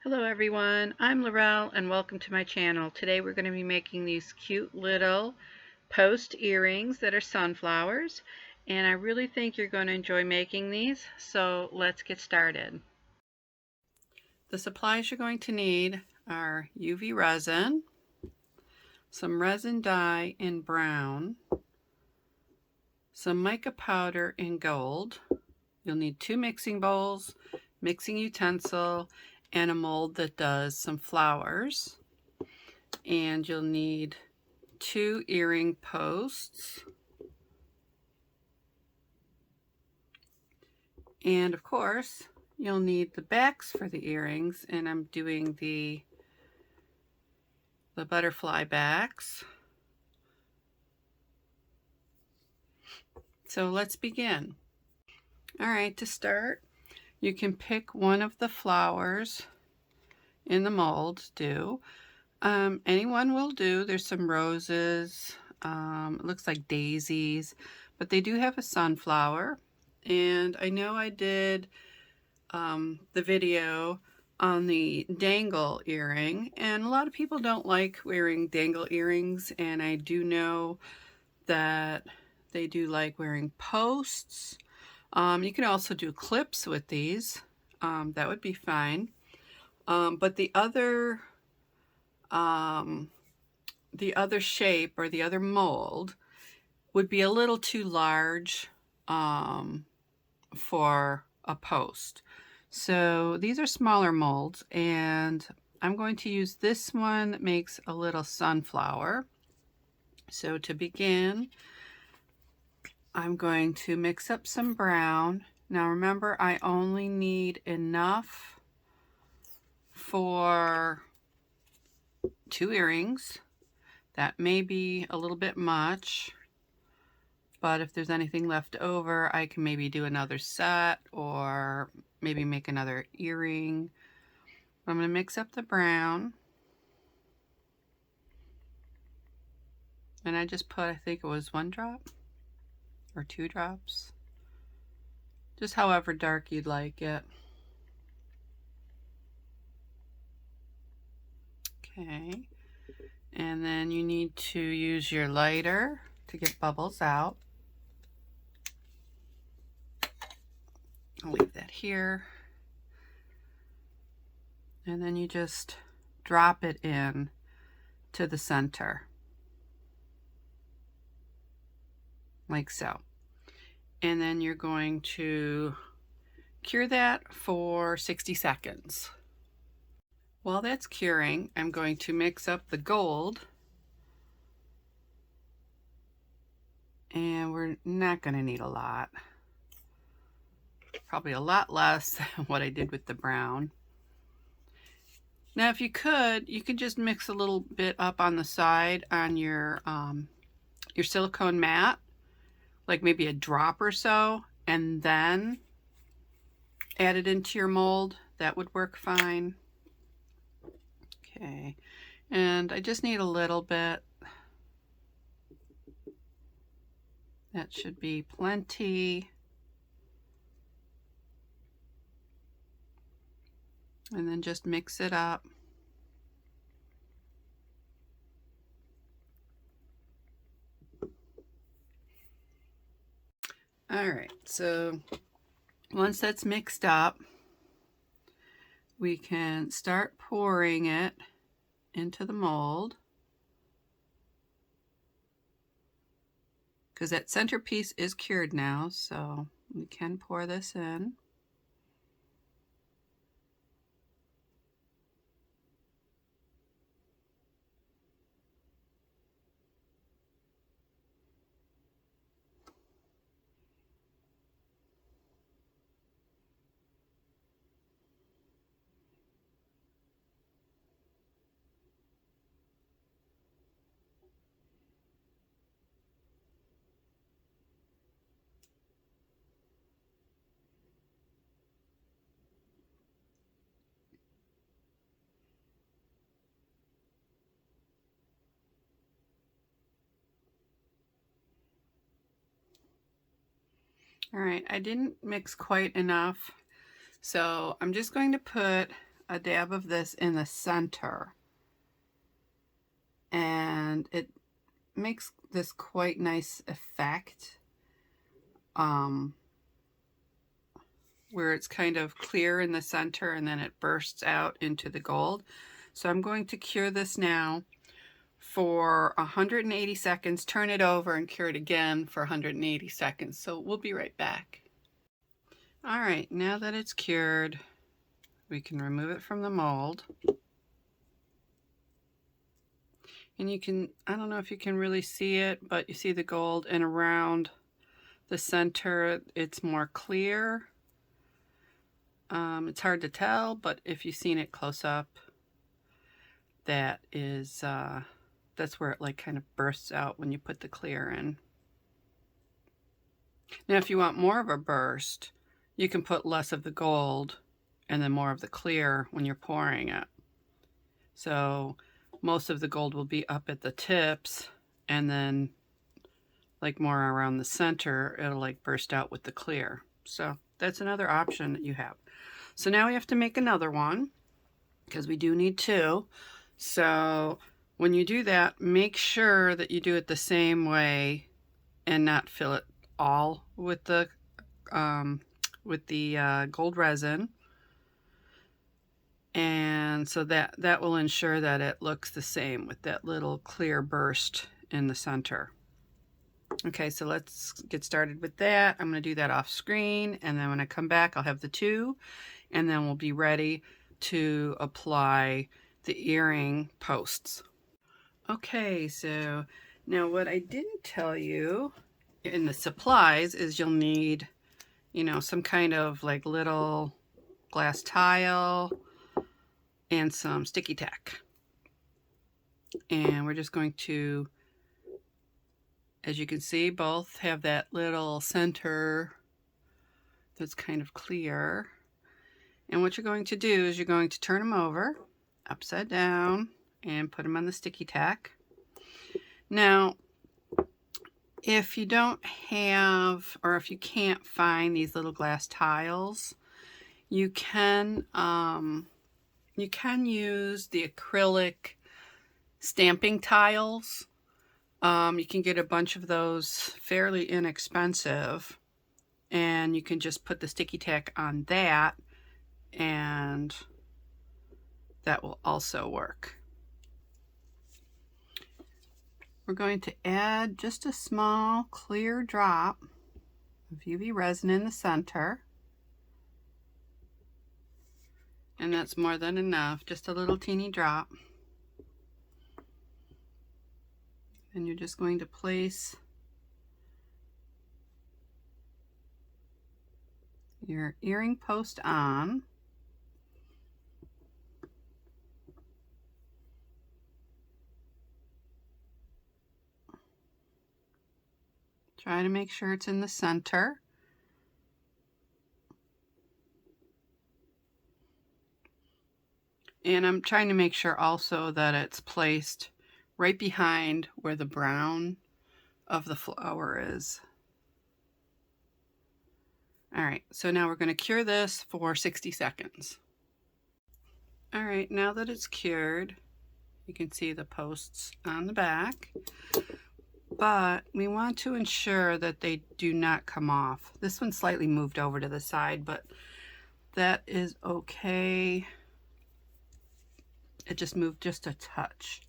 Hello everyone, I'm Laurel and welcome to my channel. Today we're going to be making these cute little post earrings that are sunflowers, and I really think you're going to enjoy making these, so let's get started. The supplies you're going to need are UV resin, some resin dye in brown, some mica powder in gold. You'll need 2 mixing bowls, mixing utensil, and a mold that does some flowers. And you'll need 2 earring posts. And of course, you'll need the backs for the earrings, and I'm doing the butterfly backs. So let's begin. All right, to start, you can pick one of the flowers in the mold. Anyone will do. There's some roses. It looks like daisies, but they do have a sunflower. And I know I did the video on the dangle earring, and a lot of people don't like wearing dangle earrings, and I do know that they do like wearing posts. You can also do clips with these. That would be fine. But the other shape or the other mold would be a little too large for a post. So these are smaller molds, and I'm going to use this one that makes a little sunflower. So to begin, I'm going to mix up some brown. Now remember, I only need enough for 2 earrings. That may be a little bit much, but if there's anything left over, I can maybe do another set or maybe make another earring. I'm going to mix up the brown. And I just put, I think it was 1 drop or 2 drops. Just however dark you'd like it. Okay. And then you need to use your lighter to get bubbles out. I'll leave that here. And then you just drop it in to the center. Like so. And then you're going to cure that for 60 seconds. While that's curing, I'm going to mix up the gold. And we're not going to need a lot. Probably a lot less than what I did with the brown. Now if you could just mix a little bit up on the side on your silicone mat, like maybe a drop or so, and then add it into your mold. That would work fine. Okay, and I just need a little bit. That should be plenty. And then just mix it up. All right, so once that's mixed up, we can start pouring it into the mold. Because that centerpiece is cured now, so we can pour this in. All right, I didn't mix quite enough, so I'm just going to put a dab of this in the center, and it makes this quite nice effect, where it's kind of clear in the center and then it bursts out into the gold. So I'm going to cure this now for 180 seconds, turn it over and cure it again for 180 seconds. So we'll be right back. All right, now that it's cured, we can remove it from the mold. And you can, I don't know if you can really see it, but you see the gold, and around the center it's more clear. It's hard to tell, but if you've seen it close up, that is that's where it like kind of bursts out when you put the clear in. Now if you want more of a burst, you can put less of the gold and then more of the clear when you're pouring it. So most of the gold will be up at the tips, and then like more around the center, it'll like burst out with the clear. So that's another option that you have. So now we have to make another one, because we do need two. So when you do that, make sure that you do it the same way and not fill it all with the gold resin. And so that will ensure that it looks the same with that little clear burst in the center. Okay, so let's get started with that. I'm going to do that off screen, and then when I come back, I'll have the two, and then we'll be ready to apply the earring posts. Okay, so now what I didn't tell you in the supplies is you'll need, you know, some kind of like little glass tile and some sticky tack. And we're just going to, as you can see, both have that little center that's kind of clear. And what you're going to do is you're going to turn them over upside down and put them on the sticky tack. Now, if you don't have, or if you can't find these little glass tiles, you can use the acrylic stamping tiles. You can get a bunch of those fairly inexpensive, and you can just put the sticky tack on that, and that will also work. We're going to add just a small clear drop of UV resin in the center. And that's more than enough, just a little teeny drop. And you're just going to place your earring post on. Try to make sure it's in the center. And I'm trying to make sure also that it's placed right behind where the brown of the flower is. All right, so now we're going to cure this for 60 seconds. All right, now that it's cured, you can see the posts on the back, but we want to ensure that they do not come off. This one's slightly moved over to the side, but that is okay. It just moved just a touch.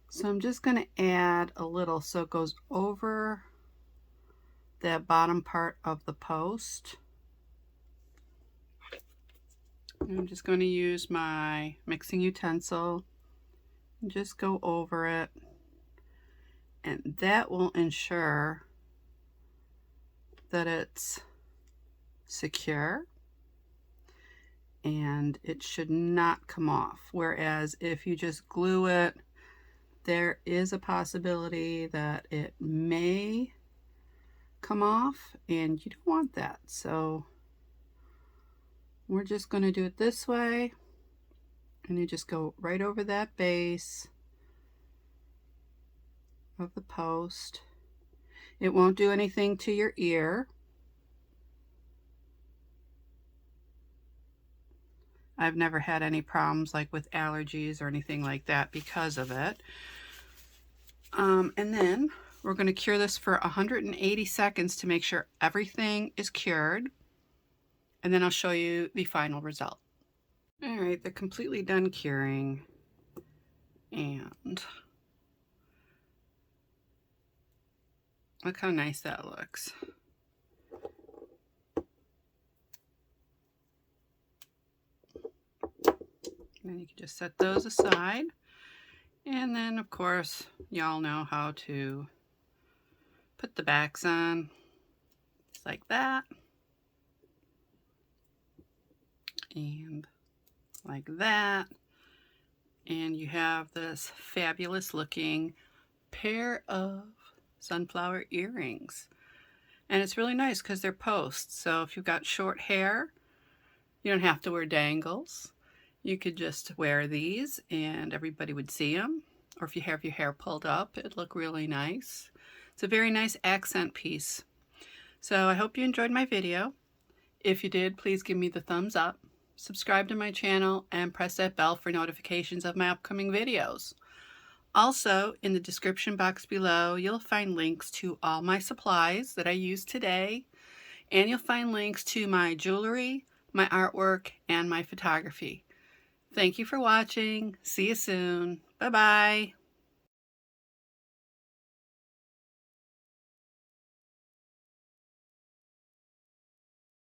So I'm just going to add a little so it goes over that bottom part of the post. And I'm just going to use my mixing utensil and just go over it. And that will ensure that it's secure and it should not come off. Whereas if you just glue it, there is a possibility that it may come off, and you don't want that. So we're just going to do it this way, and you just go right over that base of the post. It won't do anything to your ear. I've never had any problems like with allergies or anything like that because of it. And then we're going to cure this for 180 seconds to make sure everything is cured. And then I'll show you the final result. All right, they're completely done curing. And look how nice that looks. And you can just set those aside. And then, of course, y'all know how to put the backs on, just like that. And like that. And you have this fabulous looking pair of sunflower earrings. And it's really nice because they're posts. So if you've got short hair, you don't have to wear dangles. You could just wear these and everybody would see them. Or if you have your hair pulled up, it'd look really nice. It's a very nice accent piece. So I hope you enjoyed my video. If you did, please give me the thumbs up, subscribe to my channel, and press that bell for notifications of my upcoming videos. Also, in the description box below, you'll find links to all my supplies that I used today, and you'll find links to my jewelry, my artwork, and my photography. Thank you for watching. See you soon. Bye-bye.